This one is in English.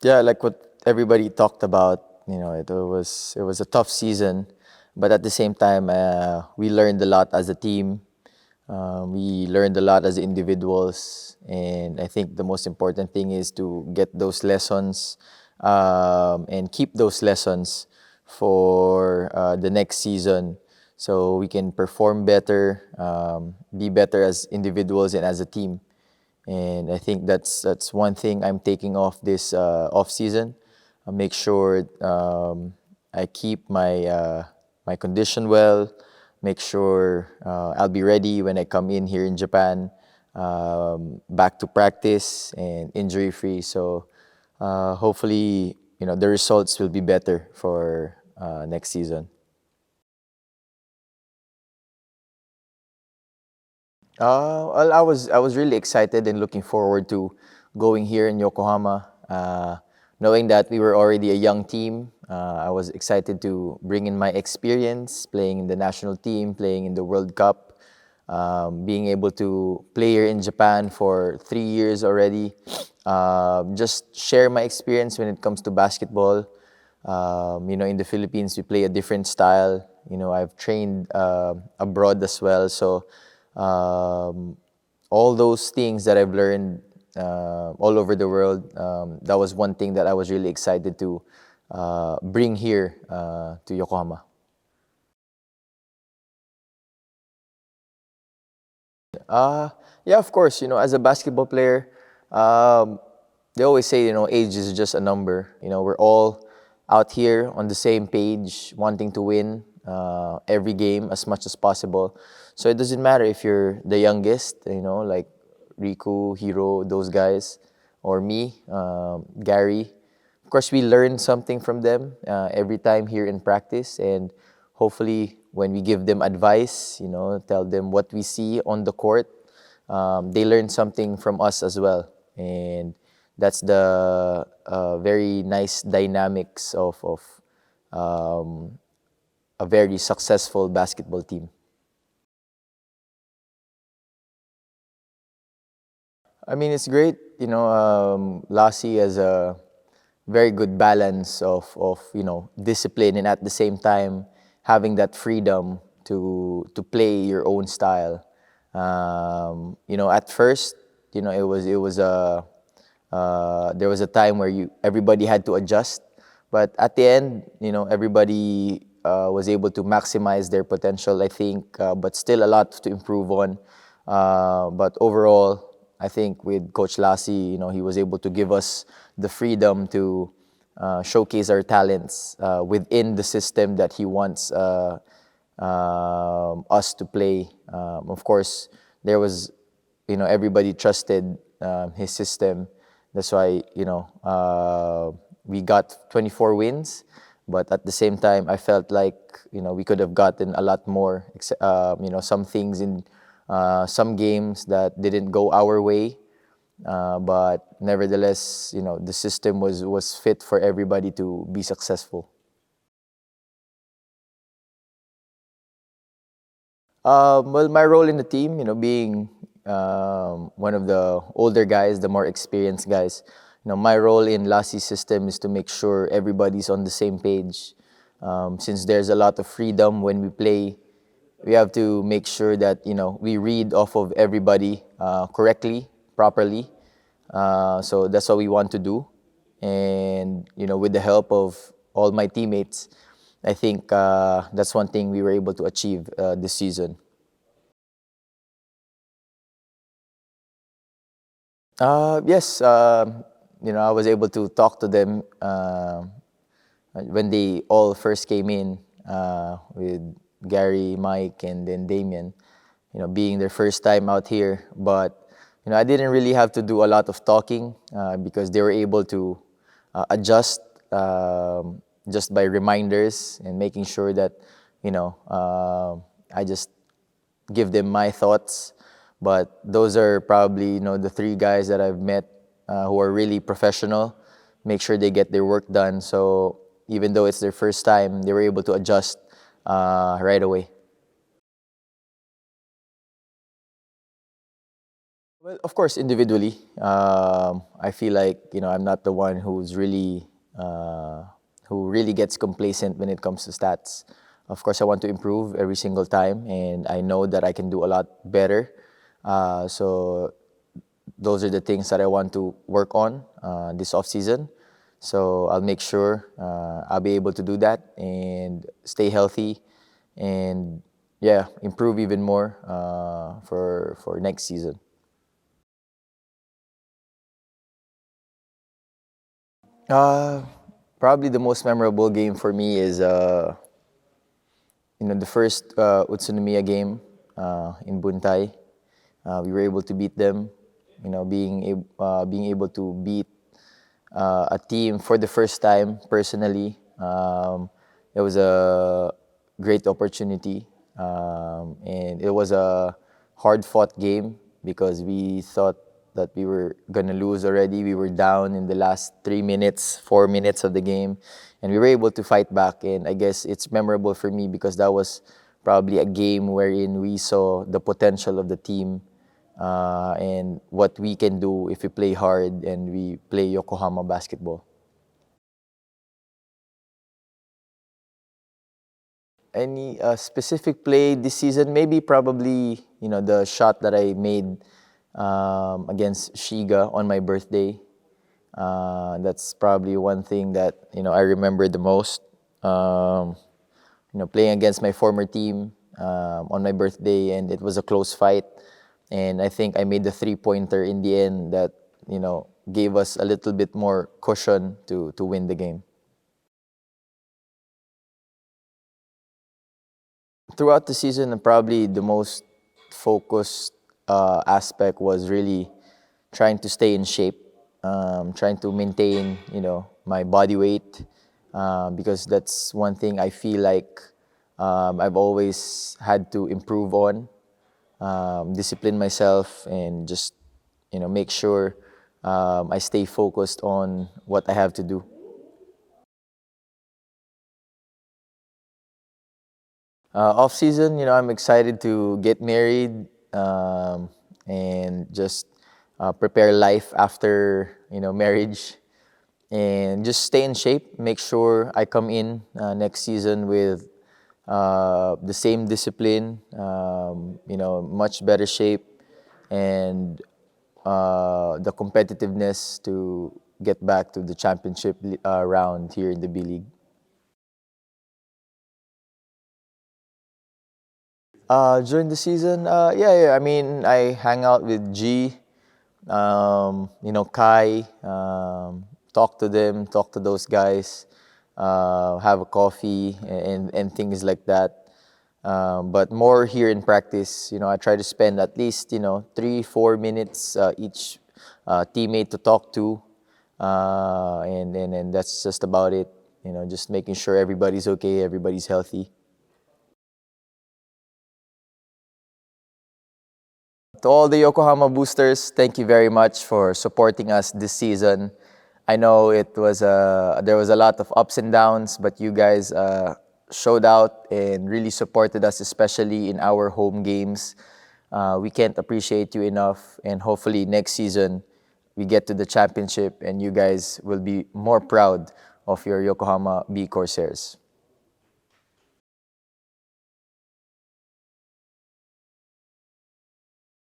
Yeah, like what everybody talked about, it was a tough season, but at the same time, we learned a lot as a team. We learned a lot as individuals, and I think the most important thing is to get those lessons and keep those lessons for the next season, so we can perform better, be better as individuals and as a team. And I think that's one thing I'm taking off this off season. I'll make sure I keep my condition well. Make sure I'll be ready when I come in here in Japan, back to practice and injury free. So hopefully, the results will be better for next season. Well, I was really excited and looking forward to going here in Yokohama. Knowing that we were already a young team, I was excited to bring in my experience playing in the national team, playing in the World Cup, being able to play here in Japan for 3 years already. Just share my experience when it comes to basketball. In the Philippines, we play a different style. I've trained abroad as well, so um, all those things that I've learned all over the world, that was one thing that I was really excited to bring here to Yokohama. Uh, yeah, of course, as a basketball player, um, they always say, age is just a number. We're all out here on the same page, wanting to win every game as much as possible. So it doesn't matter if you're the youngest, like Riku, Hiro, those guys, or me, Gary. Of course, we learn something from them every time here in practice, and hopefully, when we give them advice, tell them what we see on the court, they learn something from us as well, and that's the very nice dynamics of um, a very successful basketball team. I mean, it's great. Lassi has a very good balance of discipline and at the same time having that freedom to play your own style. At first, it was a there was a time where everybody had to adjust, but at the end, everybody was able to maximize their potential. I think, but still a lot to improve on. But overall, I think with Coach Lassi, he was able to give us the freedom to showcase our talents within the system that he wants us to play. Of course, there was, everybody trusted his system. That's why, we got 24 wins. But at the same time, I felt like, we could have gotten a lot more. Some things in some games that didn't go our way. But nevertheless, the system was fit for everybody to be successful. Well, my role in the team, being one of the older guys, the more experienced guys, my role in Lassi's system is to make sure everybody's on the same page. Since there's a lot of freedom when we play, we have to make sure that we read off of everybody correctly, properly. So that's what we want to do, and with the help of all my teammates, I think that's one thing we were able to achieve this season. Yes, I was able to talk to them when they all first came in with Gary, Mike, and then Damien. Being their first time out here, but I didn't really have to do a lot of talking because they were able to adjust just by reminders and making sure that I just give them my thoughts. But those are probably the three guys that I've met who are really professional. Make sure they get their work done. So even though it's their first time, they were able to adjust right away. Well, of course, individually, I feel like I'm not the one who really gets complacent when it comes to stats. Of course, I want to improve every single time, and I know that I can do a lot better. So those are the things that I want to work on this off season. So I'll make sure I'll be able to do that and stay healthy, and yeah, improve even more for next season. Uh, Probably the most memorable game for me is the first Utsunomiya game in Buntai. We were able to beat them. Being able to beat a team for the first time personally, it was a great opportunity, and it was a hard-fought game because we thought that we were gonna lose already. We were down in the last 3 minutes, 4 minutes of the game, and we were able to fight back. And I guess it's memorable for me because that was probably a game wherein we saw the potential of the team and what we can do if we play hard and we play Yokohama basketball. Any specific play this season? Maybe probably the shot that I made against Shiga on my birthday. That's probably one thing that I remember the most. Playing against my former team on my birthday, and it was a close fight. And I think I made the three-pointer in the end that gave us a little bit more cushion to win the game. Throughout the season, probably the most focused aspect was really trying to stay in shape, trying to maintain, my body weight, because that's one thing I feel like I've always had to improve on, discipline myself, and just, make sure I stay focused on what I have to do. Off season, I'm excited to get married and just prepare life after marriage, and just stay in shape. Make sure I come in next season with the same discipline, much better shape, and the competitiveness to get back to the championship round here in the B-League. During the season, yeah. I mean, I hang out with G, Kai, talk to them, talk to those guys, have a coffee and things like that. But more here in practice, I try to spend at least 3-4 minutes each teammate to talk to, and that's just about it. Just making sure everybody's okay, everybody's healthy. To all the Yokohama boosters, thank you very much for supporting us this season. I know there was a lot of ups and downs, but you guys showed out and really supported us, especially in our home games. We can't appreciate you enough, and hopefully next season we get to the championship and you guys will be more proud of your Yokohama B Corsairs.